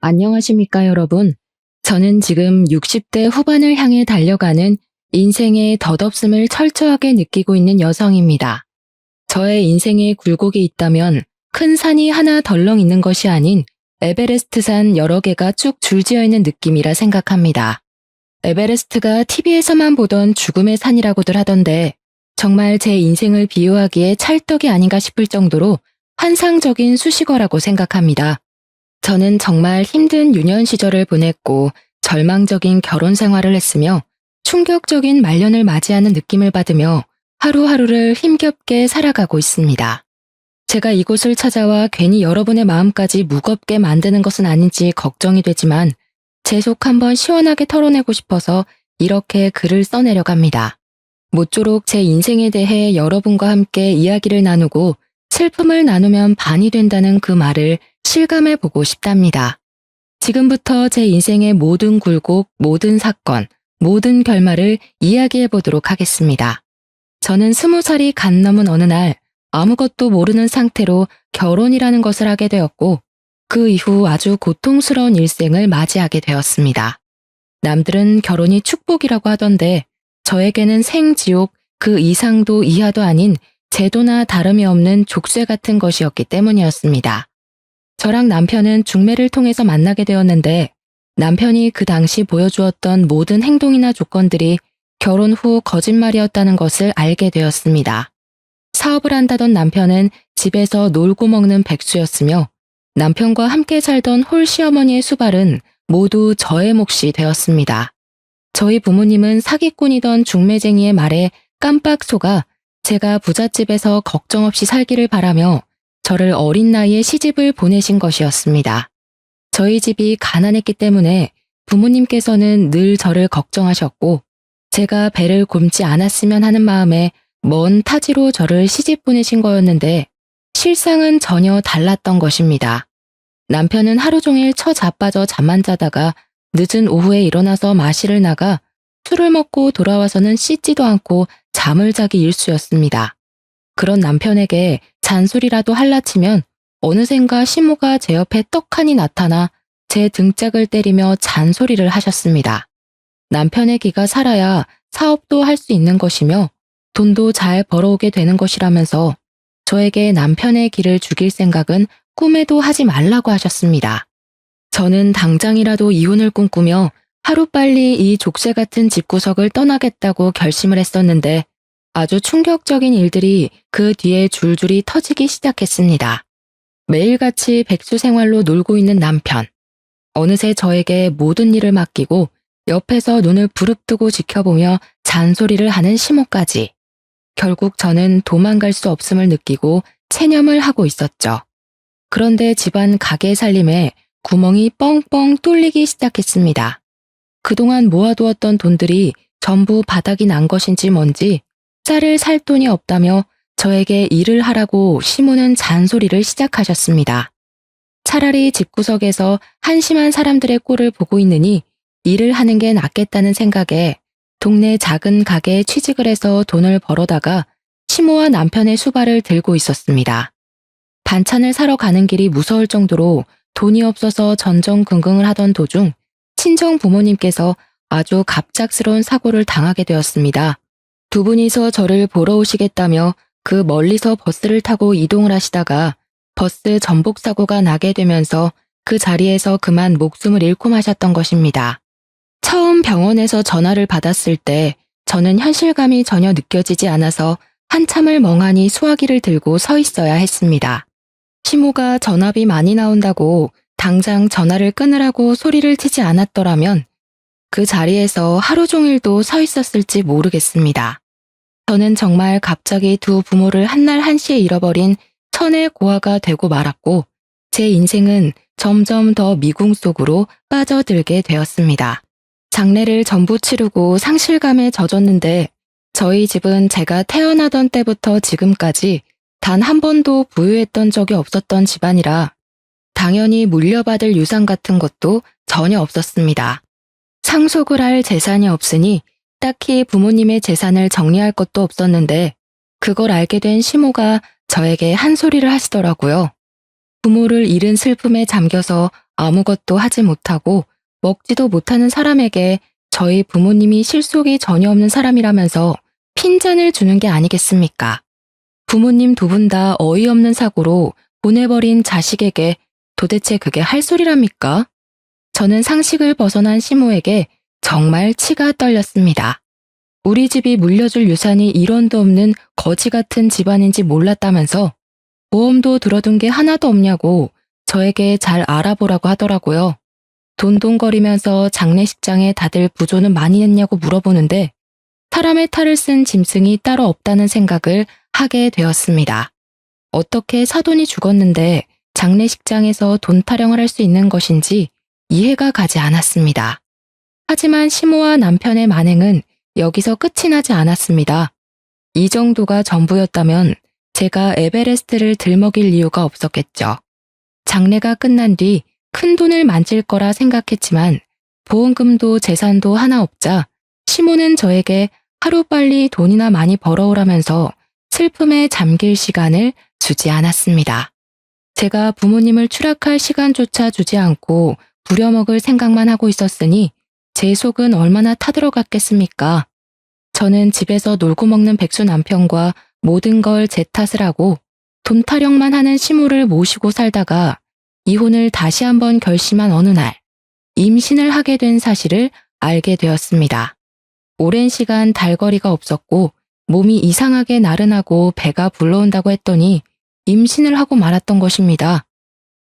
안녕하십니까, 여러분. 저는 지금 60대 후반을 향해 달려가는 인생의 덧없음을 철저하게 느끼고 있는 여성입니다. 저의 인생에 굴곡이 있다면 큰 산이 하나 덜렁 있는 것이 아닌 에베레스트산 여러 개가 쭉 줄지어 있는 느낌이라 생각합니다. 에베레스트가 TV에서만 보던 죽음의 산이라고들 하던데 정말 제 인생을 비유하기에 찰떡이 아닌가 싶을 정도로 환상적인 수식어라고 생각합니다. 저는 정말 힘든 유년 시절을 보냈고 절망적인 결혼 생활을 했으며 충격적인 말년을 맞이하는 느낌을 받으며 하루하루를 힘겹게 살아가고 있습니다. 제가 이곳을 찾아와 괜히 여러분의 마음까지 무겁게 만드는 것은 아닌지 걱정이 되지만 제 속 한번 시원하게 털어내고 싶어서 이렇게 글을 써내려고 합니다. 모쪼록 제 인생에 대해 여러분과 함께 이야기를 나누고 슬픔을 나누면 반이 된다는 그 말을 실감해 보고 싶답니다. 지금부터 제 인생의 모든 굴곡, 모든 사건, 모든 결말을 이야기해 보도록 하겠습니다. 저는 20살이 간 넘은 어느 날 아무것도 모르는 상태로 결혼이라는 것을 하게 되었고 그 이후 아주 고통스러운 일생을 맞이하게 되었습니다. 남들은 결혼이 축복이라고 하던데 저에게는 생지옥 그 이상도 이하도 아닌 제도나 다름이 없는 족쇄 같은 것이었기 때문이었습니다. 저랑 남편은 중매를 통해서 만나게 되었는데 남편이 그 당시 보여주었던 모든 행동이나 조건들이 결혼 후 거짓말이었다는 것을 알게 되었습니다. 사업을 한다던 남편은 집에서 놀고 먹는 백수였으며 남편과 함께 살던 홀시어머니의 수발은 모두 저의 몫이 되었습니다. 저희 부모님은 사기꾼이던 중매쟁이의 말에 깜빡 속아 제가 부잣집에서 걱정 없이 살기를 바라며 저를 어린 나이에 시집을 보내신 것이었습니다. 저희 집이 가난했기 때문에 부모님께서는 늘 저를 걱정하셨고 제가 배를 굼지 않았으면 하는 마음에 먼 타지로 저를 시집 보내신 거였는데 실상은 전혀 달랐던 것입니다. 남편은 하루 종일 처자빠져 잠만 자다가 늦은 오후에 일어나서 마실을 나가 술을 먹고 돌아와서는 씻지도 않고 잠을 자기 일쑤였습니다. 그런 남편에게 잔소리라도 할라치면 어느샌가 시모가 제 옆에 떡하니 나타나 제 등짝을 때리며 잔소리를 하셨습니다. 남편의 기가 살아야 사업도 할 수 있는 것이며 돈도 잘 벌어오게 되는 것이라면서 저에게 남편의 기를 죽일 생각은 꿈에도 하지 말라고 하셨습니다. 저는 당장이라도 이혼을 꿈꾸며 하루빨리 이 족쇄 같은 집구석을 떠나겠다고 결심을 했었는데 아주 충격적인 일들이 그 뒤에 줄줄이 터지기 시작했습니다. 매일같이 백수 생활로 놀고 있는 남편. 어느새 저에게 모든 일을 맡기고 옆에서 눈을 부릅뜨고 지켜보며 잔소리를 하는 시모까지. 결국 저는 도망갈 수 없음을 느끼고 체념을 하고 있었죠. 그런데 집안 가게 살림에 구멍이 뻥뻥 뚫리기 시작했습니다. 그동안 모아두었던 돈들이 전부 바닥이 난 것인지 뭔지 쌀을 살 돈이 없다며 저에게 일을 하라고 시모는 잔소리를 시작하셨습니다. 차라리 집구석에서 한심한 사람들의 꼴을 보고 있느니 일을 하는 게 낫겠다는 생각에 동네 작은 가게에 취직을 해서 돈을 벌어다가 시모와 남편의 수발을 들고 있었습니다. 반찬을 사러 가는 길이 무서울 정도로 돈이 없어서 전전긍긍을 하던 도중 친정 부모님께서 아주 갑작스러운 사고를 당하게 되었습니다. 두 분이서 저를 보러 오시겠다며 그 멀리서 버스를 타고 이동을 하시다가 버스 전복 사고가 나게 되면서 그 자리에서 그만 목숨을 잃고 마셨던 것입니다. 처음 병원에서 전화를 받았을 때 저는 현실감이 전혀 느껴지지 않아서 한참을 멍하니 수화기를 들고 서 있어야 했습니다. 시모가 전화비 많이 나온다고 당장 전화를 끊으라고 소리를 치지 않았더라면 그 자리에서 하루 종일도 서 있었을지 모르겠습니다. 저는 정말 갑자기 두 부모를 한날 한시에 잃어버린 천의 고아가 되고 말았고 제 인생은 점점 더 미궁 속으로 빠져들게 되었습니다. 장례를 전부 치르고 상실감에 젖었는데 저희 집은 제가 태어나던 때부터 지금까지 단 한 번도 부유했던 적이 없었던 집안이라 당연히 물려받을 유산 같은 것도 전혀 없었습니다. 상속을 할 재산이 없으니 딱히 부모님의 재산을 정리할 것도 없었는데 그걸 알게 된 시모가 저에게 한 소리를 하시더라고요. 부모를 잃은 슬픔에 잠겨서 아무것도 하지 못하고 먹지도 못하는 사람에게 저희 부모님이 실속이 전혀 없는 사람이라면서 핀잔을 주는 게 아니겠습니까? 부모님 두 분 다 어이없는 사고로 보내버린 자식에게 도대체 그게 할 소리랍니까? 저는 상식을 벗어난 시모에게 정말 치가 떨렸습니다. 우리 집이 물려줄 유산이 1원도 없는 거지 같은 집안인지 몰랐다면서 보험도 들어둔 게 하나도 없냐고 저에게 잘 알아보라고 하더라고요. 돈돈거리면서 장례식장에 다들 부조는 많이 했냐고 물어보는데 사람의 탈을 쓴 짐승이 따로 없다는 생각을 하게 되었습니다. 어떻게 사돈이 죽었는데 장례식장에서 돈 타령을 할 수 있는 것인지 이해가 가지 않았습니다. 하지만 시모와 남편의 만행은 여기서 끝이 나지 않았습니다. 이 정도가 전부였다면 제가 에베레스트를 들먹일 이유가 없었겠죠. 장례가 끝난 뒤 큰 돈을 만질 거라 생각했지만 보험금도 재산도 하나 없자 시모는 저에게 하루빨리 돈이나 많이 벌어오라면서 슬픔에 잠길 시간을 주지 않았습니다. 제가 부모님을 추락할 시간조차 주지 않고 부려먹을 생각만 하고 있었으니 제 속은 얼마나 타들어갔겠습니까? 저는 집에서 놀고 먹는 백수 남편과 모든 걸 제 탓을 하고 돈 타령만 하는 시모를 모시고 살다가 이혼을 다시 한번 결심한 어느 날 임신을 하게 된 사실을 알게 되었습니다. 오랜 시간 달거리가 없었고 몸이 이상하게 나른하고 배가 불러온다고 했더니 임신을 하고 말았던 것입니다.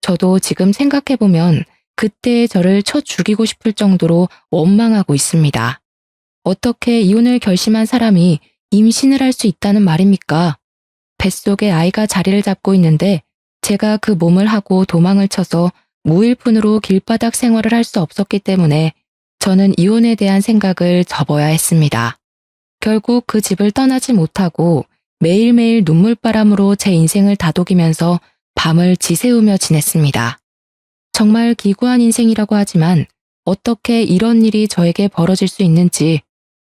저도 지금 생각해보면 그때의 저를 쳐 죽이고 싶을 정도로 원망하고 있습니다. 어떻게 이혼을 결심한 사람이 임신을 할 수 있다는 말입니까? 뱃속에 아이가 자리를 잡고 있는데 제가 그 몸을 하고 도망을 쳐서 무일푼으로 길바닥 생활을 할 수 없었기 때문에 저는 이혼에 대한 생각을 접어야 했습니다. 결국 그 집을 떠나지 못하고 매일매일 눈물바람으로 제 인생을 다독이면서 밤을 지새우며 지냈습니다. 정말 기구한 인생이라고 하지만 어떻게 이런 일이 저에게 벌어질 수 있는지,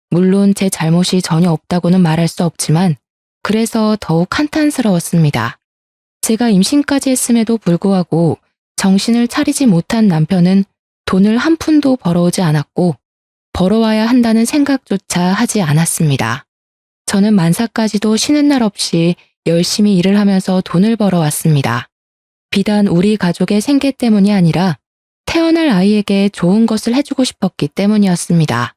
물론 제 잘못이 전혀 없다고는 말할 수 없지만 그래서 더욱 한탄스러웠습니다. 제가 임신까지 했음에도 불구하고 정신을 차리지 못한 남편은 돈을 한 푼도 벌어오지 않았고 벌어와야 한다는 생각조차 하지 않았습니다. 저는 만사까지도 쉬는 날 없이 열심히 일을 하면서 돈을 벌어왔습니다. 비단 우리 가족의 생계 때문이 아니라 태어날 아이에게 좋은 것을 해주고 싶었기 때문이었습니다.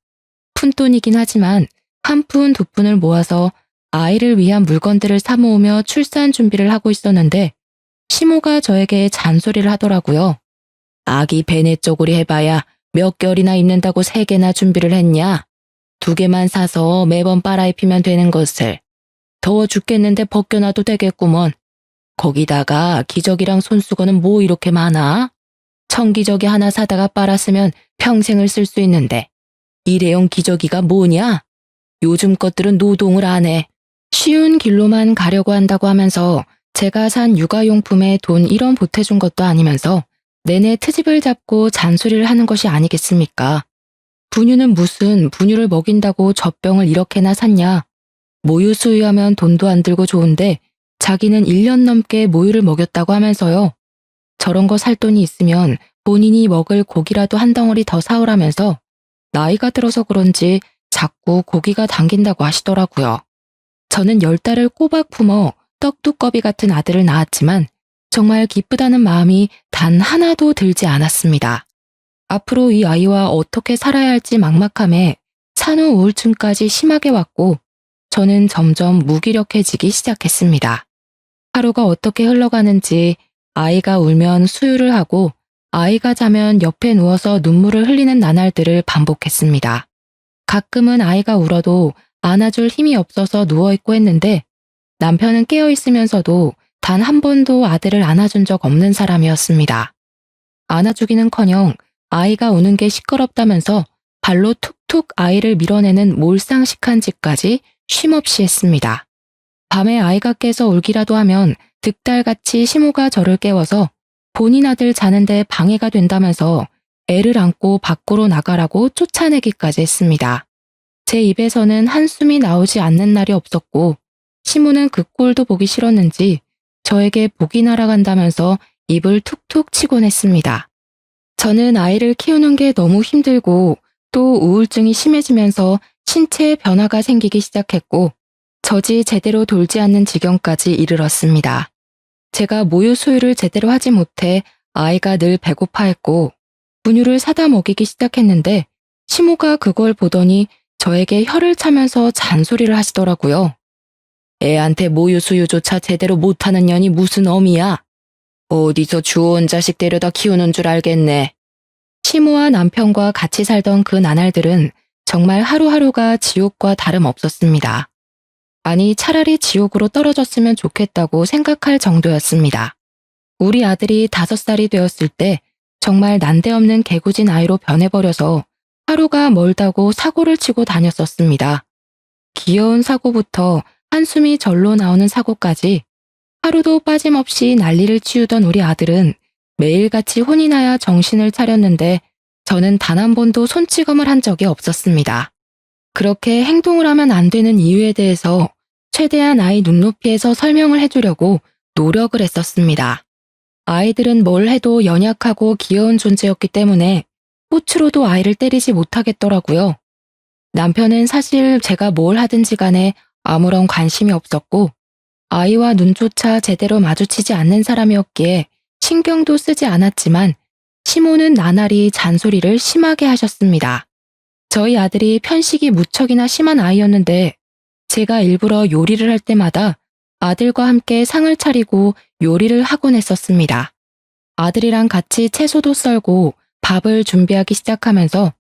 푼돈이긴 하지만 한 푼, 두 푼을 모아서 아이를 위한 물건들을 사 모으며 출산 준비를 하고 있었는데 시모가 저에게 잔소리를 하더라고요. 아기 배내 쪼그리 해봐야 몇 개월이나 입는다고 3개나 준비를 했냐? 2개만 사서 매번 빨아입히면 되는 것을. 더워 죽겠는데 벗겨놔도 되겠구먼. 거기다가 기저귀랑 손수건은 뭐 이렇게 많아? 청기저귀 하나 사다가 빨았으면 평생을 쓸 수 있는데 일회용 기저귀가 뭐냐? 요즘 것들은 노동을 안 해. 쉬운 길로만 가려고 한다고 하면서 제가 산 육아용품에 돈 1원 보태준 것도 아니면서 내내 트집을 잡고 잔소리를 하는 것이 아니겠습니까? 분유는 무슨 분유를 먹인다고 젖병을 이렇게나 샀냐? 모유 수유하면 돈도 안 들고 좋은데 자기는 1년 넘게 모유를 먹였다고 하면서요. 저런 거 살 돈이 있으면 본인이 먹을 고기라도 한 덩어리 더 사오라면서 나이가 들어서 그런지 자꾸 고기가 당긴다고 하시더라고요. 저는 10달을 꼬박 품어 떡두꺼비 같은 아들을 낳았지만 정말 기쁘다는 마음이 단 하나도 들지 않았습니다. 앞으로 이 아이와 어떻게 살아야 할지 막막함에 산후 우울증까지 심하게 왔고 저는 점점 무기력해지기 시작했습니다. 하루가 어떻게 흘러가는지 아이가 울면 수유를 하고 아이가 자면 옆에 누워서 눈물을 흘리는 나날들을 반복했습니다. 가끔은 아이가 울어도 안아줄 힘이 없어서 누워있고 했는데 남편은 깨어있으면서도 단 한 번도 아들을 안아준 적 없는 사람이었습니다. 안아주기는커녕 아이가 우는 게 시끄럽다면서 발로 툭툭 아이를 밀어내는 몰상식한 짓까지 쉼없이 했습니다. 밤에 아이가 깨서 울기라도 하면 득달같이 시모가 저를 깨워서 본인 아들 자는데 방해가 된다면서 애를 안고 밖으로 나가라고 쫓아내기까지 했습니다. 제 입에서는 한숨이 나오지 않는 날이 없었고 시모는 그 꼴도 보기 싫었는지 저에게 복이 날아간다면서 입을 툭툭 치곤 했습니다. 저는 아이를 키우는 게 너무 힘들고 또 우울증이 심해지면서 신체에 변화가 생기기 시작했고 젖이 제대로 돌지 않는 지경까지 이르렀습니다. 제가 모유 수유를 제대로 하지 못해 아이가 늘 배고파했고 분유를 사다 먹이기 시작했는데 시모가 그걸 보더니 저에게 혀를 차면서 잔소리를 하시더라고요. 애한테 모유 수유조차 제대로 못하는 년이 무슨 어미야? 어디서 주워온 자식 데려다 키우는 줄 알겠네. 시모와 남편과 같이 살던 그 나날들은 정말 하루하루가 지옥과 다름없었습니다. 아니, 차라리 지옥으로 떨어졌으면 좋겠다고 생각할 정도였습니다. 우리 아들이 5살이 되었을 때 정말 난데없는 개구진 아이로 변해버려서 하루가 멀다고 사고를 치고 다녔었습니다. 귀여운 사고부터 한숨이 절로 나오는 사고까지 하루도 빠짐없이 난리를 치우던 우리 아들은 매일같이 혼이 나야 정신을 차렸는데 저는 단 한 번도 손찌검을 한 적이 없었습니다. 그렇게 행동을 하면 안 되는 이유에 대해서 최대한 아이 눈높이에서 설명을 해주려고 노력을 했었습니다. 아이들은 뭘 해도 연약하고 귀여운 존재였기 때문에 호추로도 아이를 때리지 못하겠더라고요. 남편은 사실 제가 뭘 하든지 간에 아무런 관심이 없었고 아이와 눈조차 제대로 마주치지 않는 사람이었기에 신경도 쓰지 않았지만 시모는 나날이 잔소리를 심하게 하셨습니다. 저희 아들이 편식이 무척이나 심한 아이였는데 제가 일부러 요리를 할 때마다 아들과 함께 상을 차리고 요리를 하곤 했었습니다. 아들이랑 같이 채소도 썰고 밥을 준비하기 시작하면서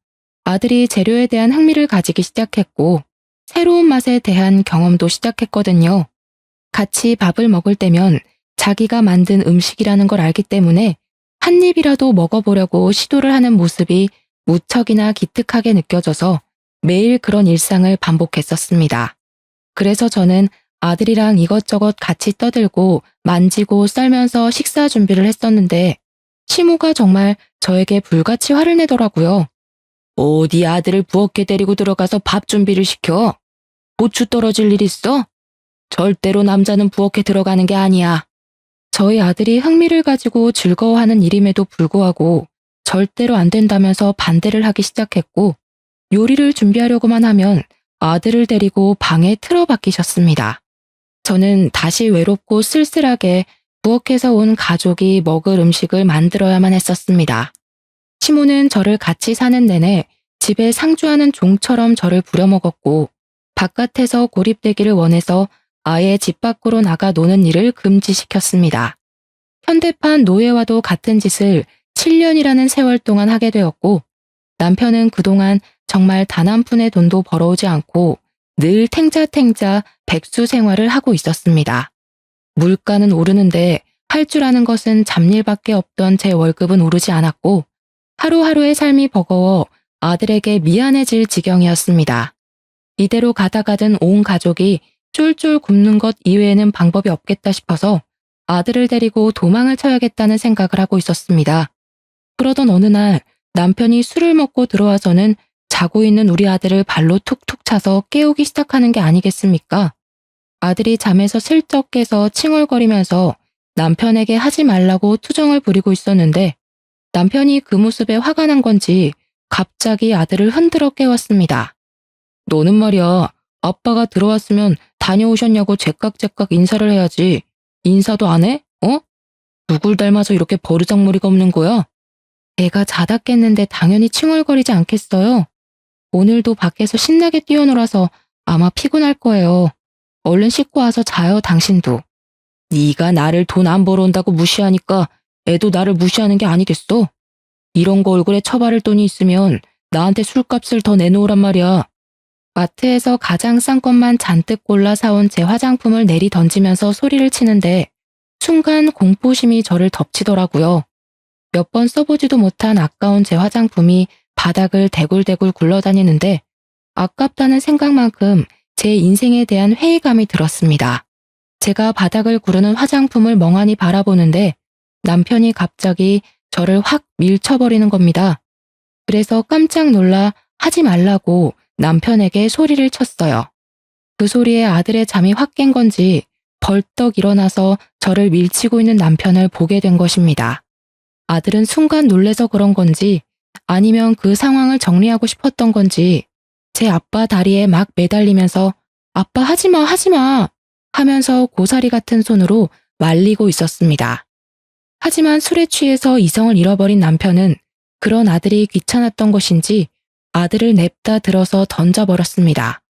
아들이 재료에 대한 흥미를 가지기 시작했고 새로운 맛에 대한 경험도 시작했거든요. 같이 밥을 먹을 때면 자기가 만든 음식이라는 걸 알기 때문에 한 입이라도 먹어보려고 시도를 하는 모습이 무척이나 기특하게 느껴져서 매일 그런 일상을 반복했었습니다. 그래서 저는 아들이랑 이것저것 같이 떠들고 만지고 썰면서 식사 준비를 했었는데 시모가 정말 저에게 불같이 화를 내더라고요. 어디 아들을 부엌에 데리고 들어가서 밥 준비를 시켜? 고추 떨어질 일 있어? 절대로 남자는 부엌에 들어가는 게 아니야. 저희 아들이 흥미를 가지고 즐거워하는 일임에도 불구하고 절대로 안 된다면서 반대를 하기 시작했고 요리를 준비하려고만 하면 아들을 데리고 방에 틀어박히셨습니다. 저는 다시 외롭고 쓸쓸하게 부엌에서 온 가족이 먹을 음식을 만들어야만 했었습니다. 시모는 저를 같이 사는 내내 집에 상주하는 종처럼 저를 부려먹었고 바깥에서 고립되기를 원해서 아예 집 밖으로 나가 노는 일을 금지시켰습니다. 현대판 노예와도 같은 짓을 7년이라는 세월 동안 하게 되었고 남편은 그동안 정말 단 한 푼의 돈도 벌어오지 않고 늘 탱자탱자 백수 생활을 하고 있었습니다. 물가는 오르는데 할 줄 아는 것은 잡일밖에 없던 제 월급은 오르지 않았고 하루하루의 삶이 버거워 아들에게 미안해질 지경이었습니다. 이대로 가다가든 온 가족이 쫄쫄 굶는 것 이외에는 방법이 없겠다 싶어서 아들을 데리고 도망을 쳐야겠다는 생각을 하고 있었습니다. 그러던 어느 날 남편이 술을 먹고 들어와서는 자고 있는 우리 아들을 발로 툭툭 차서 깨우기 시작하는 게 아니겠습니까? 아들이 잠에서 슬쩍 깨서 칭얼거리면서 남편에게 하지 말라고 투정을 부리고 있었는데 남편이 그 모습에 화가 난 건지 갑자기 아들을 흔들어 깨웠습니다. 너는 말이야, 아빠가 들어왔으면 다녀오셨냐고 제깍제깍 인사를 해야지. 인사도 안 해? 어? 누굴 닮아서 이렇게 버르장머리가 없는 거야? 애가 자다 깼는데 당연히 칭얼거리지 않겠어요? 오늘도 밖에서 신나게 뛰어놀아서 아마 피곤할 거예요. 얼른 씻고 와서 자요, 당신도. 네가 나를 돈 안 벌어온다고 무시하니까 애도 나를 무시하는 게 아니겠어? 이런 거 얼굴에 처바를 돈이 있으면 나한테 술값을 더 내놓으란 말이야. 마트에서 가장 싼 것만 잔뜩 골라 사온 제 화장품을 내리 던지면서 소리를 치는데 순간 공포심이 저를 덮치더라고요. 몇 번 써보지도 못한 아까운 제 화장품이 바닥을 대굴대굴 굴러다니는데 아깝다는 생각만큼 제 인생에 대한 회의감이 들었습니다. 제가 바닥을 구르는 화장품을 멍하니 바라보는데 남편이 갑자기 저를 확 밀쳐버리는 겁니다. 그래서 깜짝 놀라 하지 말라고 남편에게 소리를 쳤어요. 그 소리에 아들의 잠이 확 깬 건지 벌떡 일어나서 저를 밀치고 있는 남편을 보게 된 것입니다. 아들은 순간 놀래서 그런 건지 아니면 그 상황을 정리하고 싶었던 건지 제 아빠 다리에 막 매달리면서 아빠 하지마 하지마 하면서 고사리 같은 손으로 말리고 있었습니다. 하지만 술에 취해서 이성을 잃어버린 남편은 그런 아들이 귀찮았던 것인지 아들을 냅다 들어서 던져버렸습니다.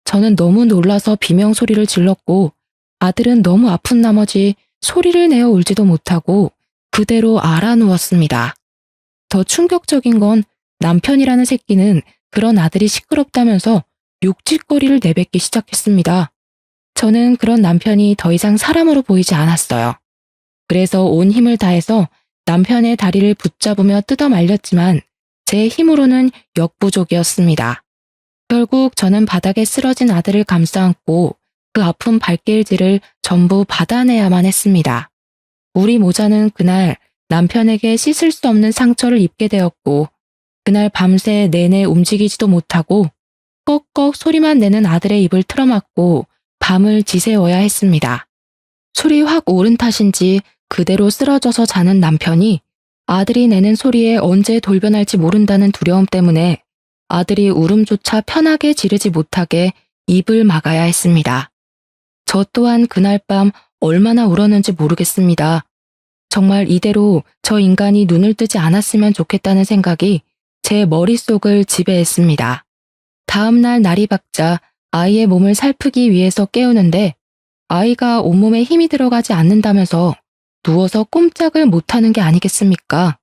저는 너무 놀라서 비명소리를 질렀고 아들은 너무 아픈 나머지 소리를 내어 울지도 못하고 그대로 알아누웠습니다. 더 충격적인 건 남편이라는 새끼는 그런 아들이 시끄럽다면서 욕짓거리를 내뱉기 시작했습니다. 저는 그런 남편이 더 이상 사람으로 보이지 않았어요. 그래서 온 힘을 다해서 남편의 다리를 붙잡으며 뜯어 말렸지만 제 힘으로는 역부족이었습니다. 결국 저는 바닥에 쓰러진 아들을 감싸안고 그 아픈 발길질을 전부 받아내야만 했습니다. 우리 모자는 그날 남편에게 씻을 수 없는 상처를 입게 되었고 그날 밤새 내내 움직이지도 못하고 꺽꺽 소리만 내는 아들의 입을 틀어막고 밤을 지새워야 했습니다. 술이 확 오른 탓인지 그대로 쓰러져서 자는 남편이 아들이 내는 소리에 언제 돌변할지 모른다는 두려움 때문에 아들이 울음조차 편하게 지르지 못하게 입을 막아야 했습니다. 저 또한 그날 밤 얼마나 울었는지 모르겠습니다. 정말 이대로 저 인간이 눈을 뜨지 않았으면 좋겠다는 생각이 제 머릿속을 지배했습니다. 다음날 날이 밝자 아이의 몸을 살피기 위해서 깨우는데 아이가 온몸에 힘이 들어가지 않는다면서 누워서 꼼짝을 못하는 게 아니겠습니까?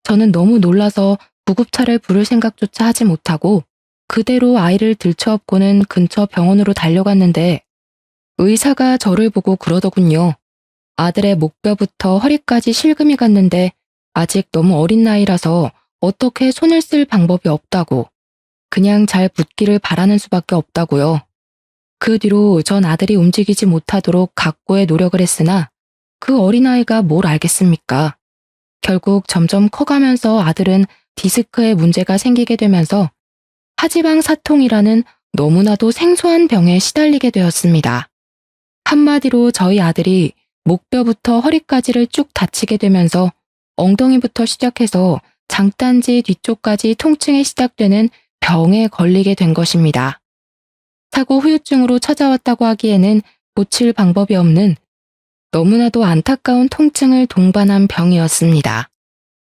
저는 너무 놀라서 구급차를 부를 생각조차 하지 못하고 그대로 아이를 들쳐업고는 근처 병원으로 달려갔는데 의사가 저를 보고 그러더군요. 아들의 목뼈부터 허리까지 실금이 갔는데 아직 너무 어린 나이라서 어떻게 손을 쓸 방법이 없다고 그냥 잘 붙기를 바라는 수밖에 없다고요. 그 뒤로 전 아들이 움직이지 못하도록 각고의 노력을 했으나 그 어린아이가 뭘 알겠습니까? 결국 점점 커가면서 아들은 디스크에 문제가 생기게 되면서 하지방 사통이라는 너무나도 생소한 병에 시달리게 되었습니다. 한마디로 저희 아들이 목뼈부터 허리까지를 쭉 다치게 되면서 엉덩이부터 시작해서 장딴지 뒤쪽까지 통증이 시작되는 병에 걸리게 된 것입니다. 사고 후유증으로 찾아왔다고 하기에는 고칠 방법이 없는 너무나도 안타까운 통증을 동반한 병이었습니다.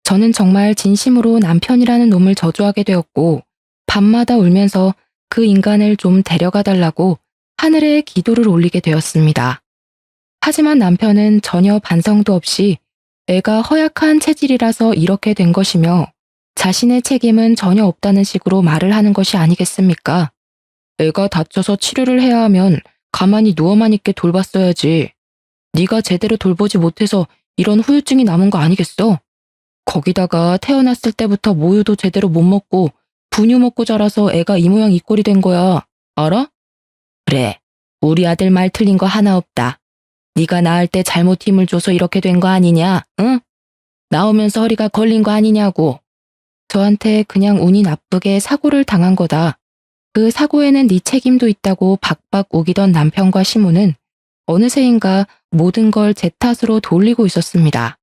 저는 정말 진심으로 남편이라는 놈을 저주하게 되었고 밤마다 울면서 그 인간을 좀 데려가 달라고 하늘에 기도를 올리게 되었습니다. 하지만 남편은 전혀 반성도 없이 애가 허약한 체질이라서 이렇게 된 것이며 자신의 책임은 전혀 없다는 식으로 말을 하는 것이 아니겠습니까? 애가 다쳐서 치료를 해야 하면 가만히 누워만 있게 돌봤어야지. 네가 제대로 돌보지 못해서 이런 후유증이 남은 거 아니겠어? 거기다가 태어났을 때부터 모유도 제대로 못 먹고 분유 먹고 자라서 애가 이 모양 이 꼴이 된 거야. 알아? 그래, 우리 아들 말 틀린 거 하나 없다. 네가 낳을 때 잘못 힘을 줘서 이렇게 된 거 아니냐, 응? 나오면서 허리가 걸린 거 아니냐고. 저한테 그냥 운이 나쁘게 사고를 당한 거다. 그 사고에는 네 책임도 있다고 박박 우기던 남편과 시모는 어느새인가 모든 걸 제 탓으로 돌리고 있었습니다.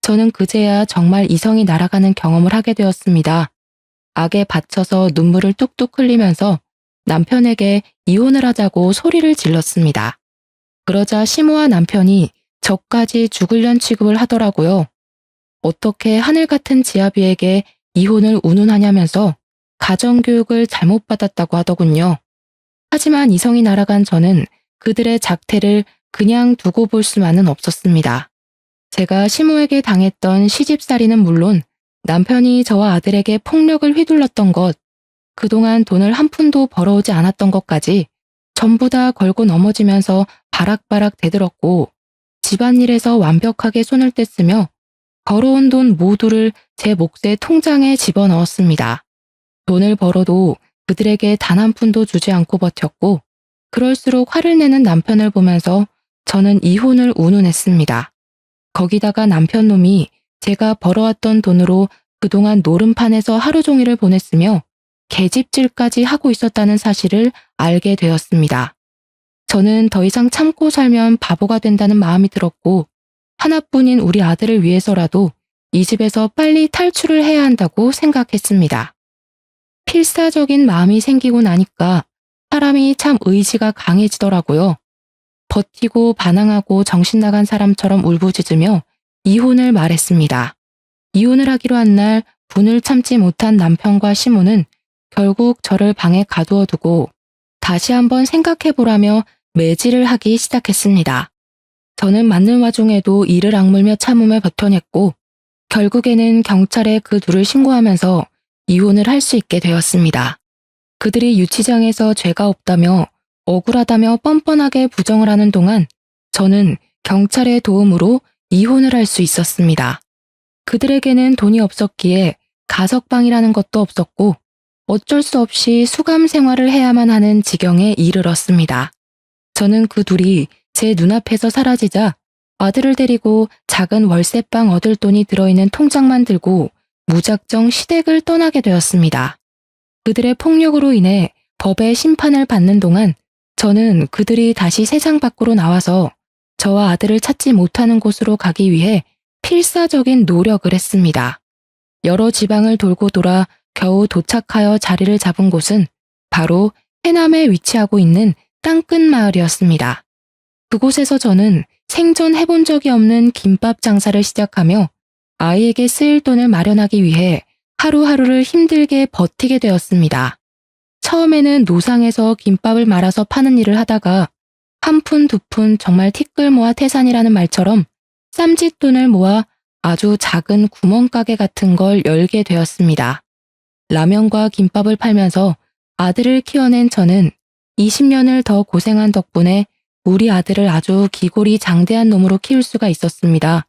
저는 그제야 정말 이성이 날아가는 경험을 하게 되었습니다. 악에 받쳐서 눈물을 뚝뚝 흘리면서 남편에게 이혼을 하자고 소리를 질렀습니다. 그러자 시모와 남편이 저까지 죽을년 취급을 하더라고요. 어떻게 하늘 같은 지아비에게 이혼을 운운하냐면서 가정교육을 잘못 받았다고 하더군요. 하지만 이성이 날아간 저는 그들의 작태를 그냥 두고 볼 수만은 없었습니다. 제가 시모에게 당했던 시집살이는 물론 남편이 저와 아들에게 폭력을 휘둘렀던 것, 그동안 돈을 한 푼도 벌어오지 않았던 것까지 전부 다 걸고 넘어지면서 바락바락 대들었고 집안일에서 완벽하게 손을 뗐으며 벌어온 돈 모두를 제 몫의 통장에 집어넣었습니다. 돈을 벌어도 그들에게 단 한 푼도 주지 않고 버텼고 그럴수록 화를 내는 남편을 보면서 저는 이혼을 운운했습니다. 거기다가 남편 놈이 제가 벌어왔던 돈으로 그동안 노름판에서 하루 종일을 보냈으며 계집질까지 하고 있었다는 사실을 알게 되었습니다. 저는 더 이상 참고 살면 바보가 된다는 마음이 들었고 하나뿐인 우리 아들을 위해서라도 이 집에서 빨리 탈출을 해야 한다고 생각했습니다. 필사적인 마음이 생기고 나니까 사람이 참 의지가 강해지더라고요. 버티고 반항하고 정신 나간 사람처럼 울부짖으며 이혼을 말했습니다. 이혼을 하기로 한 날 분을 참지 못한 남편과 시모는 결국 저를 방에 가두어 두고 다시 한번 생각해보라며 매질을 하기 시작했습니다. 저는 맞는 와중에도 이를 악물며 참음을 버텨냈고 결국에는 경찰에 그 둘을 신고하면서 이혼을 할 수 있게 되었습니다. 그들이 유치장에서 죄가 없다며 억울하다며 뻔뻔하게 부정을 하는 동안 저는 경찰의 도움으로 이혼을 할 수 있었습니다. 그들에게는 돈이 없었기에 가석방이라는 것도 없었고 어쩔 수 없이 수감 생활을 해야만 하는 지경에 이르렀습니다. 저는 그 둘이 제 눈앞에서 사라지자 아들을 데리고 작은 월세방 얻을 돈이 들어있는 통장만 들고 무작정 시댁을 떠나게 되었습니다. 그들의 폭력으로 인해 법의 심판을 받는 동안 저는 그들이 다시 세상 밖으로 나와서 저와 아들을 찾지 못하는 곳으로 가기 위해 필사적인 노력을 했습니다. 여러 지방을 돌고 돌아 겨우 도착하여 자리를 잡은 곳은 바로 해남에 위치하고 있는 땅끝 마을이었습니다. 그곳에서 저는 생전해본 적이 없는 김밥 장사를 시작하며 아이에게 쓰일 돈을 마련하기 위해 하루하루를 힘들게 버티게 되었습니다. 처음에는 노상에서 김밥을 말아서 파는 일을 하다가 한 푼 두 푼 정말 티끌 모아 태산이라는 말처럼 쌈짓돈을 모아 아주 작은 구멍가게 같은 걸 열게 되었습니다. 라면과 김밥을 팔면서 아들을 키워낸 저는 20년을 더 고생한 덕분에 우리 아들을 아주 기골이 장대한 놈으로 키울 수가 있었습니다.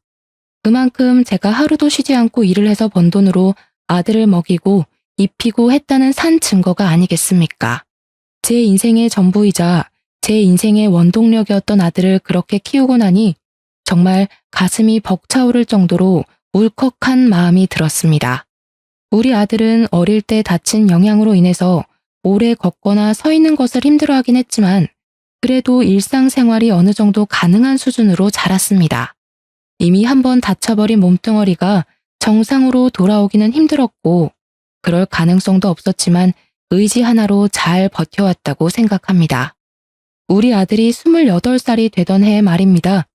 그만큼 제가 하루도 쉬지 않고 일을 해서 번 돈으로 아들을 먹이고 입히고 했다는 산 증거가 아니겠습니까? 제 인생의 전부이자 제 인생의 원동력이었던 아들을 그렇게 키우고 나니 정말 가슴이 벅차오를 정도로 울컥한 마음이 들었습니다. 우리 아들은 어릴 때 다친 영향으로 인해서 오래 걷거나 서 있는 것을 힘들어하긴 했지만 그래도 일상생활이 어느 정도 가능한 수준으로 자랐습니다. 이미 한번 다쳐버린 몸뚱어리가 정상으로 돌아오기는 힘들었고 그럴 가능성도 없었지만 의지 하나로 잘 버텨왔다고 생각합니다. 우리 아들이 28살이 되던 해의 말입니다.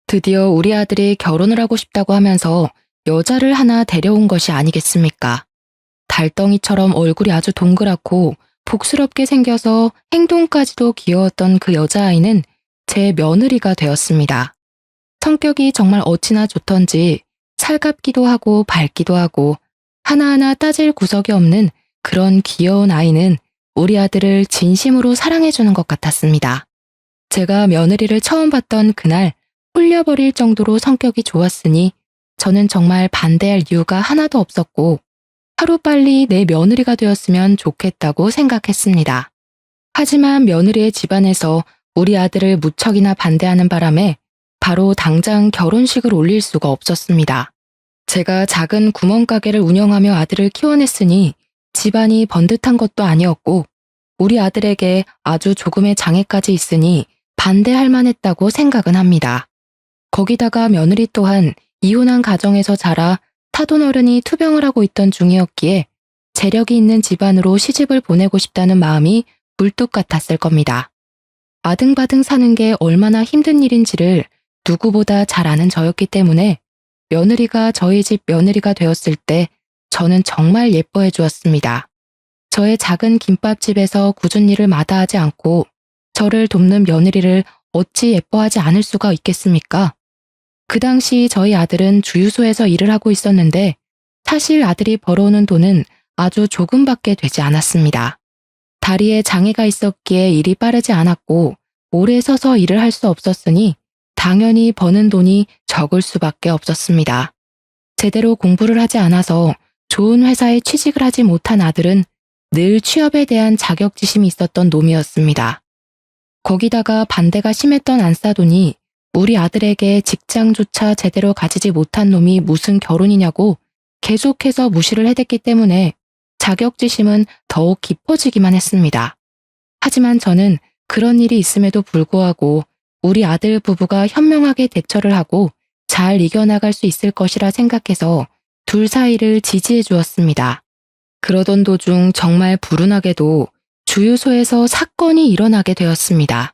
드디어 우리 아들이 결혼을 하고 싶다고 하면서 여자를 하나 데려온 것이 아니겠습니까? 달덩이처럼 얼굴이 아주 동그랗고 복스럽게 생겨서 행동까지도 귀여웠던 그 여자아이는 제 며느리가 되었습니다. 성격이 정말 어찌나 좋던지 살갑기도 하고 밝기도 하고 하나하나 따질 구석이 없는 그런 귀여운 아이는 우리 아들을 진심으로 사랑해주는 것 같았습니다. 제가 며느리를 처음 봤던 그날 홀려버릴 정도로 성격이 좋았으니 저는 정말 반대할 이유가 하나도 없었고 하루빨리 내 며느리가 되었으면 좋겠다고 생각했습니다. 하지만 며느리의 집안에서 우리 아들을 무척이나 반대하는 바람에 바로 당장 결혼식을 올릴 수가 없었습니다. 제가 작은 구멍가게를 운영하며 아들을 키워냈으니 집안이 번듯한 것도 아니었고 우리 아들에게 아주 조금의 장애까지 있으니 반대할 만했다고 생각은 합니다. 거기다가 며느리 또한 이혼한 가정에서 자라 타돈어른이 투병을 하고 있던 중이었기에 재력이 있는 집안으로 시집을 보내고 싶다는 마음이 굴뚝 같았을 겁니다. 아등바등 사는 게 얼마나 힘든 일인지를 누구보다 잘 아는 저였기 때문에 며느리가 저희 집 며느리가 되었을 때 저는 정말 예뻐해 주었습니다. 저의 작은 김밥집에서 굳은 일을 마다하지 않고 저를 돕는 며느리를 어찌 예뻐하지 않을 수가 있겠습니까? 그 당시 저희 아들은 주유소에서 일을 하고 있었는데 사실 아들이 벌어오는 돈은 아주 조금밖에 되지 않았습니다. 다리에 장애가 있었기에 일이 빠르지 않았고 오래 서서 일을 할 수 없었으니 당연히 버는 돈이 적을 수밖에 없었습니다. 제대로 공부를 하지 않아서 좋은 회사에 취직을 하지 못한 아들은 늘 취업에 대한 자격지심이 있었던 놈이었습니다. 거기다가 반대가 심했던 안싸돈이 우리 아들에게 직장조차 제대로 가지지 못한 놈이 무슨 결혼이냐고 계속해서 무시를 해댔기 때문에 자격지심은 더욱 깊어지기만 했습니다. 하지만 저는 그런 일이 있음에도 불구하고 우리 아들 부부가 현명하게 대처를 하고 잘 이겨나갈 수 있을 것이라 생각해서 둘 사이를 지지해 주었습니다. 그러던 도중 정말 불운하게도 주유소에서 사건이 일어나게 되었습니다.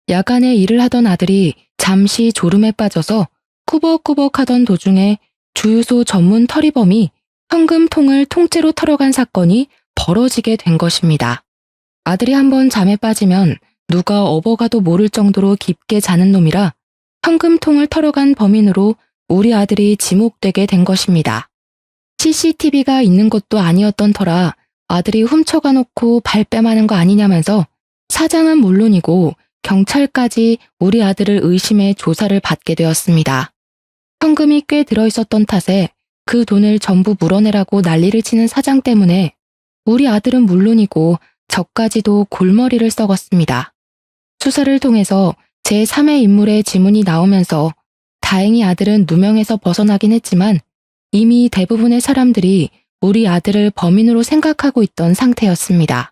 야간에 일을 하던 아들이 잠시 졸음에 빠져서 꾸벅꾸벅 하던 도중에 주유소 전문 털이범이 현금통을 통째로 털어간 사건이 벌어지게 된 것입니다. 아들이 한번 잠에 빠지면 누가 업어가도 모를 정도로 깊게 자는 놈이라 현금통을 털어간 범인으로 우리 아들이 지목되게 된 것입니다. CCTV가 있는 것도 아니었던 터라 아들이 훔쳐가 놓고 발뺌하는 거 아니냐면서 사장은 물론이고 경찰까지 우리 아들을 의심해 조사를 받게 되었습니다. 현금이 꽤 들어있었던 탓에 그 돈을 전부 물어내라고 난리를 치는 사장 때문에 우리 아들은 물론이고 저까지도 골머리를 썩었습니다. 수사를 통해서 제3의 인물의 지문이 나오면서 다행히 아들은 누명에서 벗어나긴 했지만 이미 대부분의 사람들이 우리 아들을 범인으로 생각하고 있던 상태였습니다.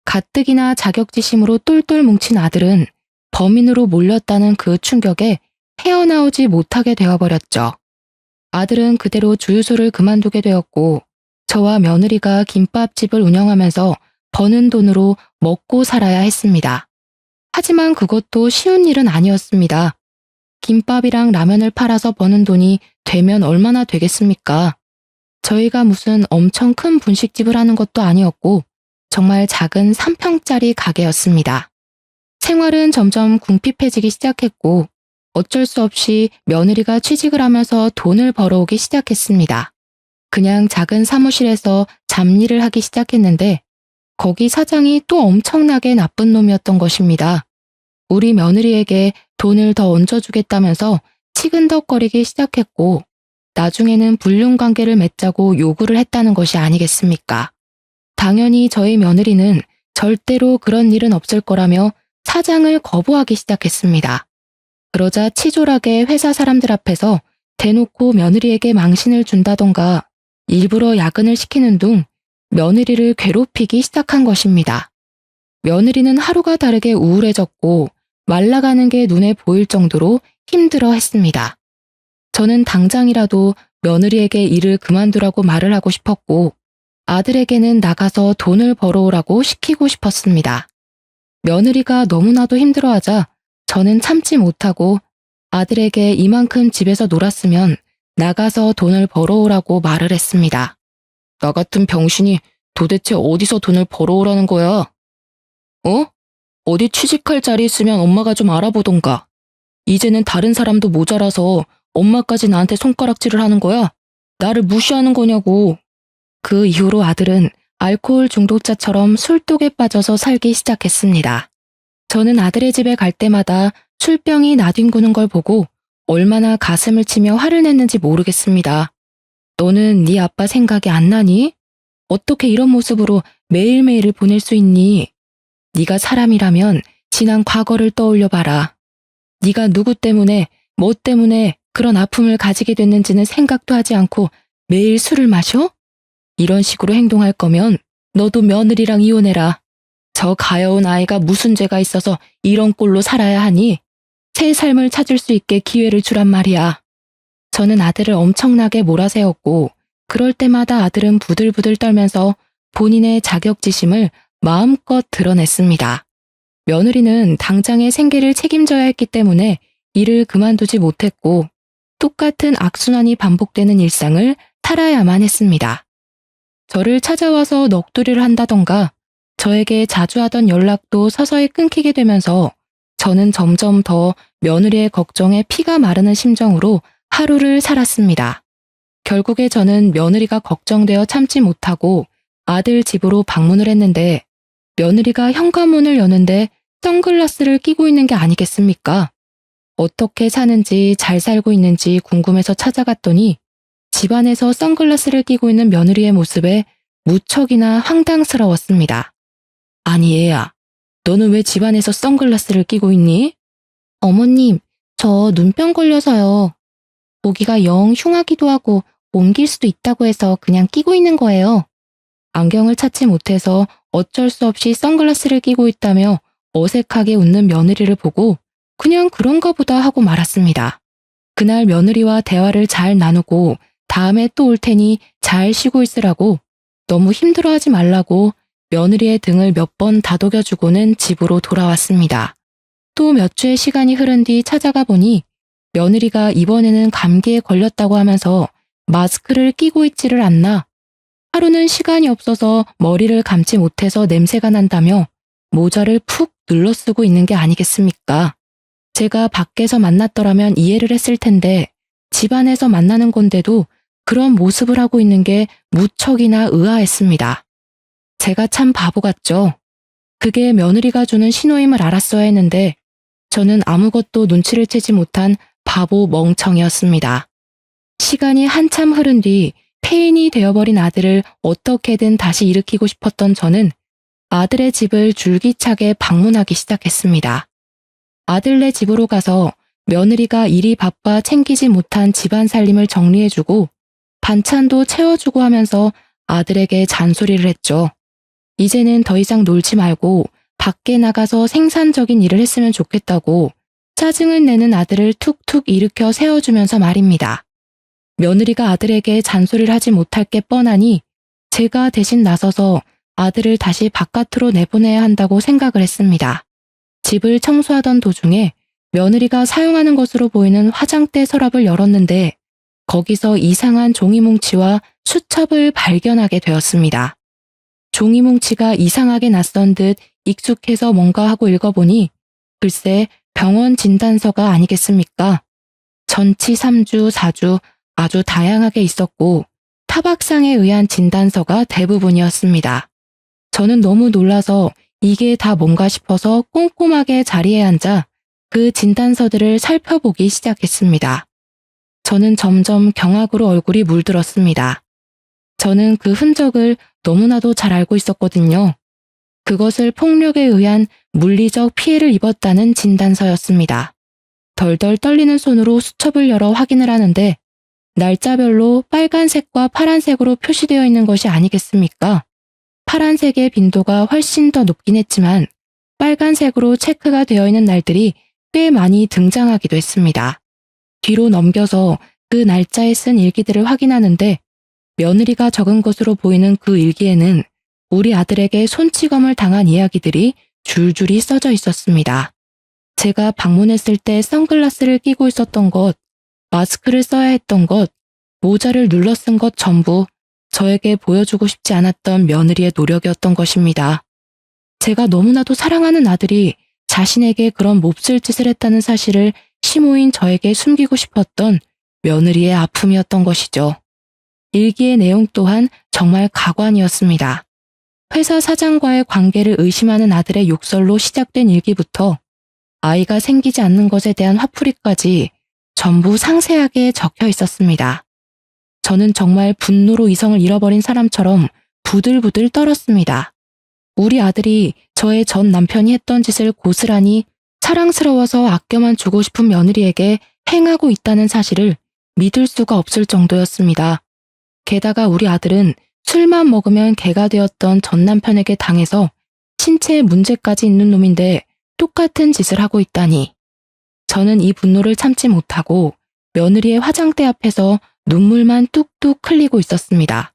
가뜩이나 자격지심으로 똘똘 뭉친 아들은 범인으로 몰렸다는 그 충격에 헤어나오지 못하게 되어버렸죠. 아들은 그대로 주유소를 그만두게 되었고 저와 며느리가 김밥집을 운영하면서 버는 돈으로 먹고 살아야 했습니다. 하지만 그것도 쉬운 일은 아니었습니다. 김밥이랑 라면을 팔아서 버는 돈이 되면 얼마나 되겠습니까? 저희가 무슨 엄청 큰 분식집을 하는 것도 아니었고 정말 작은 3평짜리 가게였습니다. 생활은 점점 궁핍해지기 시작했고 어쩔 수 없이 며느리가 취직을 하면서 돈을 벌어오기 시작했습니다. 그냥 작은 사무실에서 잡일을 하기 시작했는데 거기 사장이 또 엄청나게 나쁜 놈이었던 것입니다. 우리 며느리에게 돈을 더 얹어주겠다면서 치근덕거리기 시작했고 나중에는 불륜관계를 맺자고 요구를 했다는 것이 아니겠습니까? 당연히 저희 며느리는 절대로 그런 일은 없을 거라며 사장을 거부하기 시작했습니다. 그러자 치졸하게 회사 사람들 앞에서 대놓고 며느리에게 망신을 준다던가 일부러 야근을 시키는 둥 며느리를 괴롭히기 시작한 것입니다. 며느리는 하루가 다르게 우울해졌고 말라가는 게 눈에 보일 정도로 힘들어 했습니다. 저는 당장이라도 며느리에게 일을 그만두라고 말을 하고 싶었고 아들에게는 나가서 돈을 벌어오라고 시키고 싶었습니다. 며느리가 너무나도 힘들어하자 저는 참지 못하고 아들에게 이만큼 집에서 놀았으면 나가서 돈을 벌어오라고 말을 했습니다. 나 같은 병신이 도대체 어디서 돈을 벌어오라는 거야? 어디 취직할 자리 있으면 엄마가 좀 알아보던가. 이제는 다른 사람도 모자라서 엄마까지 나한테 손가락질을 하는 거야? 나를 무시하는 거냐고. 그 이후로 아들은 알코올 중독자처럼 술독에 빠져서 살기 시작했습니다. 저는 아들의 집에 갈 때마다 술병이 나뒹구는 걸 보고 얼마나 가슴을 치며 화를 냈는지 모르겠습니다. 너는 네 아빠 생각이 안 나니? 어떻게 이런 모습으로 매일매일을 보낼 수 있니? 네가 사람이라면 지난 과거를 떠올려봐라. 네가 누구 때문에, 뭐 때문에 그런 아픔을 가지게 됐는지는 생각도 하지 않고 매일 술을 마셔? 이런 식으로 행동할 거면 너도 며느리랑 이혼해라. 저 가여운 아이가 무슨 죄가 있어서 이런 꼴로 살아야 하니? 새 삶을 찾을 수 있게 기회를 주란 말이야. 저는 아들을 엄청나게 몰아세웠고 그럴 때마다 아들은 부들부들 떨면서 본인의 자격지심을 마음껏 드러냈습니다. 며느리는 당장의 생계를 책임져야 했기 때문에 일을 그만두지 못했고 똑같은 악순환이 반복되는 일상을 살아야만 했습니다. 저를 찾아와서 넋두리를 한다던가 저에게 자주 하던 연락도 서서히 끊기게 되면서 저는 점점 더 며느리의 걱정에 피가 마르는 심정으로 하루를 살았습니다. 결국에 저는 며느리가 걱정되어 참지 못하고 아들 집으로 방문을 했는데 며느리가 현관문을 여는데 선글라스를 끼고 있는 게 아니겠습니까? 어떻게 사는지 잘 살고 있는지 궁금해서 찾아갔더니 집안에서 선글라스를 끼고 있는 며느리의 모습에 무척이나 황당스러웠습니다. 아니 얘야, 너는 왜 집안에서 선글라스를 끼고 있니? 어머님, 저 눈병 걸려서요. 보기가 영 흉하기도 하고 옮길 수도 있다고 해서 그냥 끼고 있는 거예요. 안경을 찾지 못해서 어쩔 수 없이 선글라스를 끼고 있다며 어색하게 웃는 며느리를 보고 그냥 그런가 보다 하고 말았습니다. 그날 며느리와 대화를 잘 나누고 다음에 또 올 테니 잘 쉬고 있으라고, 너무 힘들어하지 말라고 며느리의 등을 몇 번 다독여주고는 집으로 돌아왔습니다. 또 몇 주의 시간이 흐른 뒤 찾아가 보니 며느리가 이번에는 감기에 걸렸다고 하면서 마스크를 끼고 있지를 않나, 하루는 시간이 없어서 머리를 감지 못해서 냄새가 난다며 모자를 푹 눌러 쓰고 있는 게 아니겠습니까? 제가 밖에서 만났더라면 이해를 했을 텐데 집 안에서 만나는 건데도 그런 모습을 하고 있는 게 무척이나 의아했습니다. 제가 참 바보 같죠? 그게 며느리가 주는 신호임을 알았어야 했는데 저는 아무것도 눈치를 채지 못한 바보 멍청이었습니다. 시간이 한참 흐른 뒤 폐인이 되어버린 아들을 어떻게든 다시 일으키고 싶었던 저는 아들의 집을 줄기차게 방문하기 시작했습니다. 아들네 집으로 가서 며느리가 일이 바빠 챙기지 못한 집안 살림을 정리해주고 반찬도 채워주고 하면서 아들에게 잔소리를 했죠. 이제는 더 이상 놀지 말고 밖에 나가서 생산적인 일을 했으면 좋겠다고 짜증을 내는 아들을 툭툭 일으켜 세워주면서 말입니다. 며느리가 아들에게 잔소리를 하지 못할 게 뻔하니 제가 대신 나서서 아들을 다시 바깥으로 내보내야 한다고 생각을 했습니다. 집을 청소하던 도중에 며느리가 사용하는 것으로 보이는 화장대 서랍을 열었는데 거기서 이상한 종이뭉치와 수첩을 발견하게 되었습니다. 종이뭉치가 이상하게 낯선 듯 익숙해서 뭔가 하고 읽어보니 글쎄 병원 진단서가 아니겠습니까? 전치 3주, 4주 아주 다양하게 있었고 타박상에 의한 진단서가 대부분이었습니다. 저는 너무 놀라서 이게 다 뭔가 싶어서 꼼꼼하게 자리에 앉아 그 진단서들을 살펴보기 시작했습니다. 저는 점점 경악으로 얼굴이 물들었습니다. 저는 그 흔적을 너무나도 잘 알고 있었거든요. 그것을 폭력에 의한 물리적 피해를 입었다는 진단서였습니다. 덜덜 떨리는 손으로 수첩을 열어 확인을 하는데 날짜별로 빨간색과 파란색으로 표시되어 있는 것이 아니겠습니까? 파란색의 빈도가 훨씬 더 높긴 했지만 빨간색으로 체크가 되어 있는 날들이 꽤 많이 등장하기도 했습니다. 뒤로 넘겨서 그 날짜에 쓴 일기들을 확인하는데 며느리가 적은 것으로 보이는 그 일기에는 우리 아들에게 손찌검을 당한 이야기들이 줄줄이 써져 있었습니다. 제가 방문했을 때 선글라스를 끼고 있었던 것, 마스크를 써야 했던 것, 모자를 눌러 쓴 것 전부 저에게 보여주고 싶지 않았던 며느리의 노력이었던 것입니다. 제가 너무나도 사랑하는 아들이 자신에게 그런 몹쓸 짓을 했다는 사실을 시모인 저에게 숨기고 싶었던 며느리의 아픔이었던 것이죠. 일기의 내용 또한 정말 가관이었습니다. 회사 사장과의 관계를 의심하는 아들의 욕설로 시작된 일기부터 아이가 생기지 않는 것에 대한 화풀이까지 전부 상세하게 적혀 있었습니다. 저는 정말 분노로 이성을 잃어버린 사람처럼 부들부들 떨었습니다. 우리 아들이 저의 전 남편이 했던 짓을 고스란히 사랑스러워서 아껴만 주고 싶은 며느리에게 행하고 있다는 사실을 믿을 수가 없을 정도였습니다. 게다가 우리 아들은 술만 먹으면 개가 되었던 전 남편에게 당해서 신체에 문제까지 있는 놈인데 똑같은 짓을 하고 있다니. 저는 이 분노를 참지 못하고 며느리의 화장대 앞에서 눈물만 뚝뚝 흘리고 있었습니다.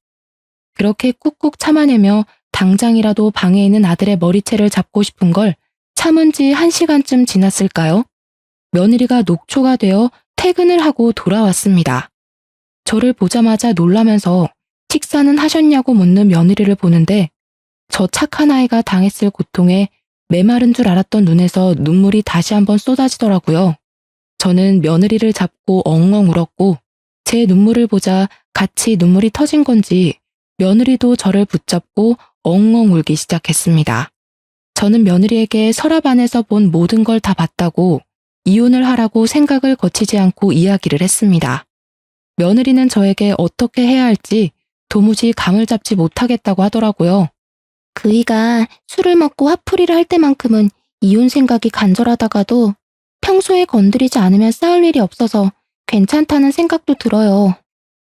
그렇게 꾹꾹 참아내며 당장이라도 방에 있는 아들의 머리채를 잡고 싶은 걸 참은 지 1시간쯤 지났을까요? 며느리가 녹초가 되어 퇴근을 하고 돌아왔습니다. 저를 보자마자 놀라면서 식사는 하셨냐고 묻는 며느리를 보는데 저 착한 아이가 당했을 고통에 메마른 줄 알았던 눈에서 눈물이 다시 한번 쏟아지더라고요. 저는 며느리를 잡고 엉엉 울었고 제 눈물을 보자 같이 눈물이 터진 건지 며느리도 저를 붙잡고 엉엉 울기 시작했습니다. 저는 며느리에게 서랍 안에서 본 모든 걸 다 봤다고 이혼을 하라고 생각을 거치지 않고 이야기를 했습니다. 며느리는 저에게 어떻게 해야 할지 도무지 감을 잡지 못하겠다고 하더라고요. 그이가 술을 먹고 화풀이를 할 때만큼은 이혼 생각이 간절하다가도 평소에 건드리지 않으면 싸울 일이 없어서 괜찮다는 생각도 들어요.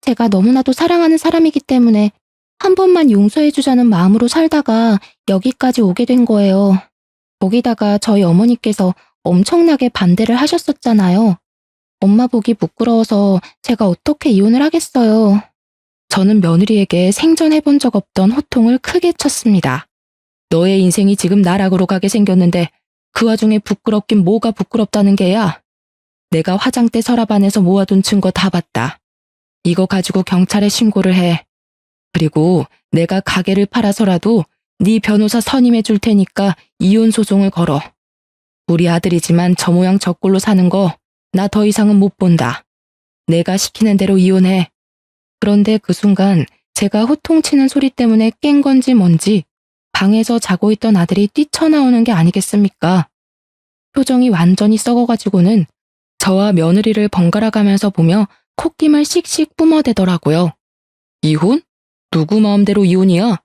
제가 너무나도 사랑하는 사람이기 때문에 한 번만 용서해주자는 마음으로 살다가 여기까지 오게 된 거예요. 거기다가 저희 어머니께서 엄청나게 반대를 하셨었잖아요. 엄마 보기 부끄러워서 제가 어떻게 이혼을 하겠어요. 저는 며느리에게 생전해본 적 없던 호통을 크게 쳤습니다. 너의 인생이 지금 나락으로 가게 생겼는데 그 와중에 부끄럽긴 뭐가 부끄럽다는 게야. 내가 화장대 서랍 안에서 모아둔 증거 다 봤다. 이거 가지고 경찰에 신고를 해. 그리고 내가 가게를 팔아서라도 네 변호사 선임해 줄 테니까 이혼 소송을 걸어. 우리 아들이지만 저 모양 저 꼴로 사는 거 나 더 이상은 못 본다. 내가 시키는 대로 이혼해. 그런데 그 순간 제가 호통치는 소리 때문에 깬 건지 뭔지 방에서 자고 있던 아들이 뛰쳐나오는 게 아니겠습니까? 표정이 완전히 썩어가지고는 저와 며느리를 번갈아 가면서 보며 콧김을 씩씩 뿜어대더라고요. 이혼? 누구 마음대로 이혼이야?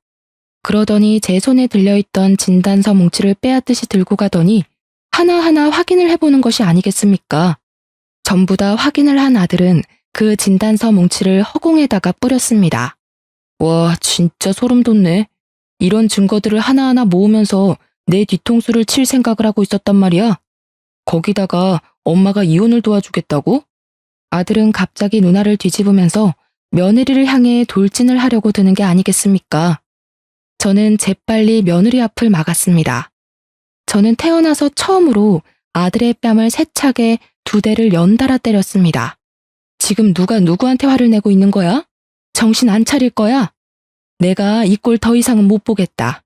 그러더니 제 손에 들려있던 진단서 뭉치를 빼앗듯이 들고 가더니 하나하나 확인을 해보는 것이 아니겠습니까? 전부 다 확인을 한 아들은 그 진단서 뭉치를 허공에다가 뿌렸습니다. 와, 진짜 소름 돋네. 이런 증거들을 하나하나 모으면서 내 뒤통수를 칠 생각을 하고 있었단 말이야. 거기다가 엄마가 이혼을 도와주겠다고? 아들은 갑자기 누나를 뒤집으면서 며느리를 향해 돌진을 하려고 드는 게 아니겠습니까? 저는 재빨리 며느리 앞을 막았습니다. 저는 태어나서 처음으로 아들의 뺨을 세차게 2대를 연달아 때렸습니다. 지금 누가 누구한테 화를 내고 있는 거야? 정신 안 차릴 거야? 내가 이 꼴 더 이상은 못 보겠다.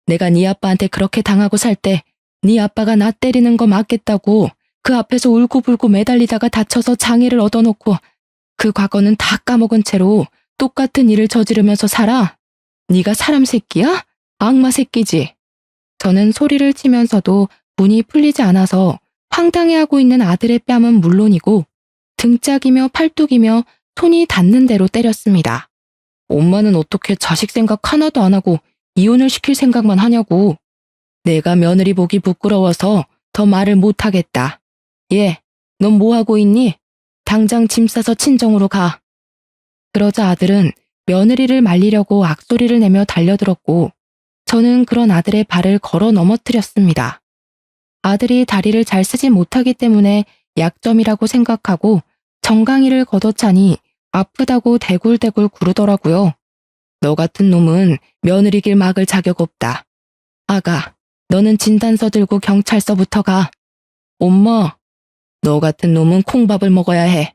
내가 네 아빠한테 그렇게 당하고 살 때 네 아빠가 나 때리는 거 맞겠다고 그 앞에서 울고불고 매달리다가 다쳐서 장애를 얻어놓고 그 과거는 다 까먹은 채로 똑같은 일을 저지르면서 살아? 네가 사람 새끼야? 악마 새끼지. 저는 소리를 치면서도 분이 풀리지 않아서 황당해하고 있는 아들의 뺨은 물론이고 등짝이며 팔뚝이며 손이 닿는 대로 때렸습니다. 엄마는 어떻게 자식 생각 하나도 안 하고 이혼을 시킬 생각만 하냐고. 내가 며느리 보기 부끄러워서 더 말을 못 하겠다. 얘, 넌 뭐 하고 있니? 당장 짐 싸서 친정으로 가. 그러자 아들은 며느리를 말리려고 악소리를 내며 달려들었고 저는 그런 아들의 발을 걸어 넘어뜨렸습니다. 아들이 다리를 잘 쓰지 못하기 때문에 약점이라고 생각하고 정강이를 걷어차니 아프다고 대굴대굴 구르더라고요. 너 같은 놈은 며느리길 막을 자격 없다. 아가, 너는 진단서 들고 경찰서부터 가. 엄마, 너 같은 놈은 콩밥을 먹어야 해.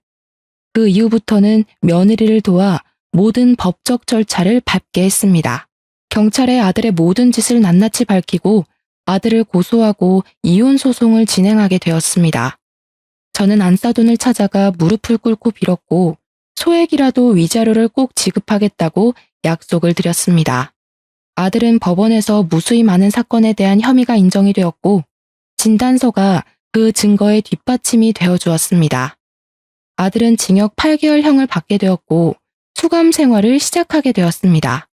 그 이후부터는 며느리를 도와 모든 법적 절차를 밟게 했습니다. 경찰에 아들의 모든 짓을 낱낱이 밝히고 아들을 고소하고 이혼 소송을 진행하게 되었습니다. 저는 안사돈을 찾아가 무릎을 꿇고 빌었고 소액이라도 위자료를 꼭 지급하겠다고 약속을 드렸습니다. 아들은 법원에서 무수히 많은 사건에 대한 혐의가 인정이 되었고 진단서가 그 증거의 뒷받침이 되어 주었습니다. 아들은 징역 8개월형을 받게 되었고 수감 생활을 시작하게 되었습니다.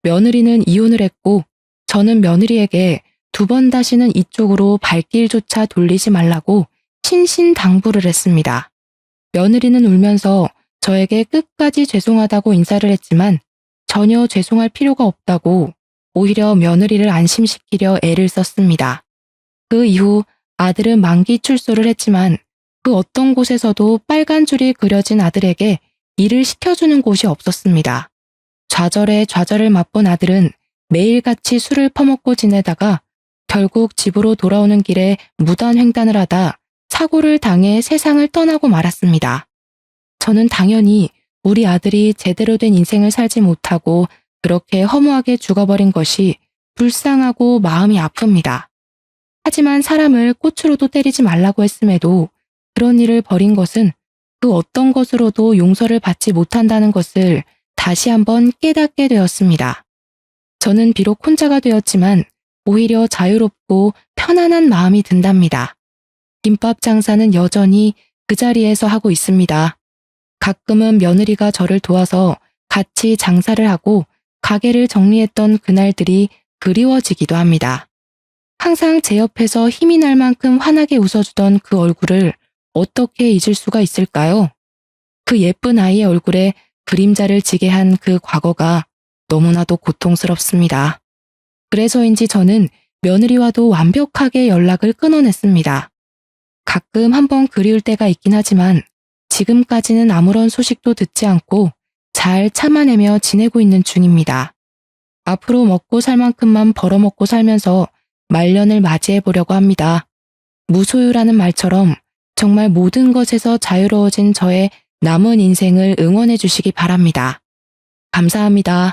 며느리는 이혼을 했고 저는 며느리에게 2번 다시는 이쪽으로 발길조차 돌리지 말라고 신신당부를 했습니다. 며느리는 울면서 저에게 끝까지 죄송하다고 인사를 했지만 전혀 죄송할 필요가 없다고 오히려 며느리를 안심시키려 애를 썼습니다. 그 이후 아들은 만기 출소를 했지만 그 어떤 곳에서도 빨간 줄이 그려진 아들에게 일을 시켜주는 곳이 없었습니다. 좌절에 좌절을 맛본 아들은 매일같이 술을 퍼먹고 지내다가 결국 집으로 돌아오는 길에 무단횡단을 하다 사고를 당해 세상을 떠나고 말았습니다. 저는 당연히 우리 아들이 제대로 된 인생을 살지 못하고 그렇게 허무하게 죽어버린 것이 불쌍하고 마음이 아픕니다. 하지만 사람을 꽃으로도 때리지 말라고 했음에도 그런 일을 벌인 것은 그 어떤 것으로도 용서를 받지 못한다는 것을 다시 한번 깨닫게 되었습니다. 저는 비록 혼자가 되었지만 오히려 자유롭고 편안한 마음이 든답니다. 김밥 장사는 여전히 그 자리에서 하고 있습니다. 가끔은 며느리가 저를 도와서 같이 장사를 하고 가게를 정리했던 그날들이 그리워지기도 합니다. 항상 제 옆에서 힘이 날 만큼 환하게 웃어주던 그 얼굴을 어떻게 잊을 수가 있을까요? 그 예쁜 아이의 얼굴에 그림자를 지게 한 그 과거가 너무나도 고통스럽습니다. 그래서인지 저는 며느리와도 완벽하게 연락을 끊어냈습니다. 가끔 한번 그리울 때가 있긴 하지만 지금까지는 아무런 소식도 듣지 않고 잘 참아내며 지내고 있는 중입니다. 앞으로 먹고 살 만큼만 벌어먹고 살면서 말년을 맞이해 보려고 합니다. 무소유라는 말처럼 정말 모든 것에서 자유로워진 저의 남은 인생을 응원해 주시기 바랍니다. 감사합니다.